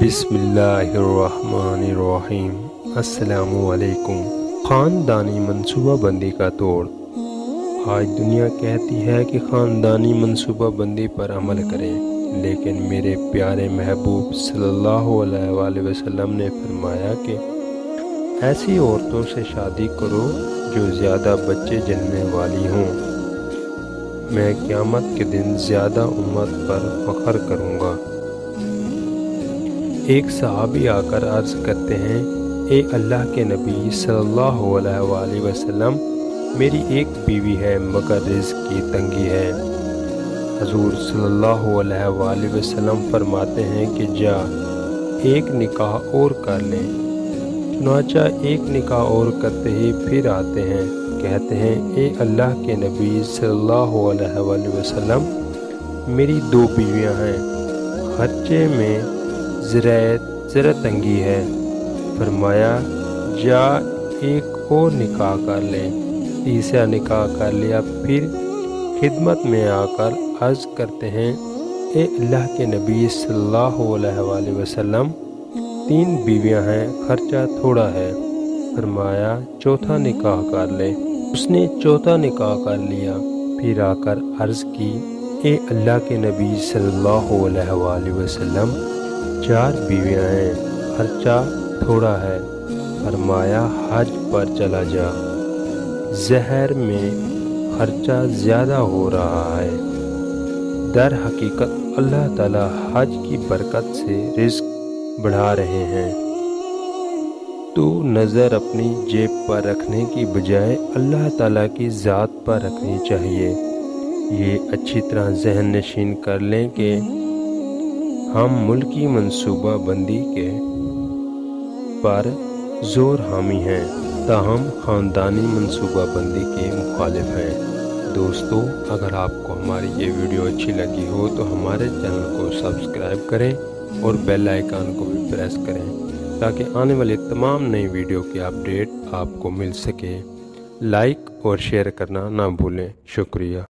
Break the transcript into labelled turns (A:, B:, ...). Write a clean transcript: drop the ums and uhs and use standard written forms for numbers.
A: बिस्मिल्लाहिर्रहमानिर्रहीम। अस्सलामुअलैकुम। ख़ानदानी मनसूबा बंदी का तोड़। आज दुनिया कहती है कि ख़ानदानी मनसूबा बंदी पर अमल करें, लेकिन मेरे प्यारे महबूब सल्लल्लाहु अलैहि वसल्लम ने फरमाया कि ऐसी औरतों से शादी करो जो ज़्यादा बच्चे जन्मने वाली हों। मैं क़यामत के दिन ज़्यादा उम्मत पर फ़ख्र करूँगा। एक सहाबी आकर अर्ज़ करते हैं, ए अल्लाह के नबी सल्लल्लाहु अलैहि वसल्लम, मेरी एक बीवी है मगर रिज़्क़ की तंगी है। हुज़ूर सल्लल्लाहु अलैहि वसल्लम फरमाते हैं कि जा एक निकाह और कर लें। चुनांचा एक निकाह और करते ही फिर आते हैं, कहते हैं, ए अल्लाह के नबी सल्लल्लाहु अलैहि वसल्लम, मेरी 2 बीवियां हैं, खर्चे में ज़रा तंगी है। फरमाया, जा एक और निकाह कर लें। तीसरा निकाह कर लिया। फिर खिदमत में आकर अर्ज़ करते हैं, ए अल्लाह के नबी सल्लल्लाहु अलैहि वसल्लम, 3 बीवियां हैं, खर्चा थोड़ा है। फरमाया, चौथा निकाह कर ले। उसने चौथा निकाह कर लिया। फिर आकर अर्ज़ की, ए अल्लाह के नबी सल्लल्लाहु अलैहि वसल्लम, 4 बीवियां हैं, खर्चा थोड़ा है। फरमाया, हज पर चला जा, ज़हर में खर्चा ज़्यादा हो रहा है। दर हकीकत अल्लाह ताला हज की बरकत से रिज़्क़ बढ़ा रहे हैं। तो नज़र अपनी जेब पर रखने की बजाय अल्लाह ताला की ज़ात पर रखनी चाहिए। ये अच्छी तरह ज़हन नशीन कर लें कि हम मुल्की मनसूबा बंदी के पर ज़ोर हामी हैं, ताहम ख़ानदानी मनसूबा बंदी के मुखालिफ हैं। दोस्तों, अगर आपको हमारी ये वीडियो अच्छी लगी हो तो हमारे चैनल को सब्सक्राइब करें और बेल आइकन को भी प्रेस करें, ताकि आने वाले तमाम नई वीडियो के अपडेट आपको मिल सके। लाइक और शेयर करना ना भूलें। शुक्रिया।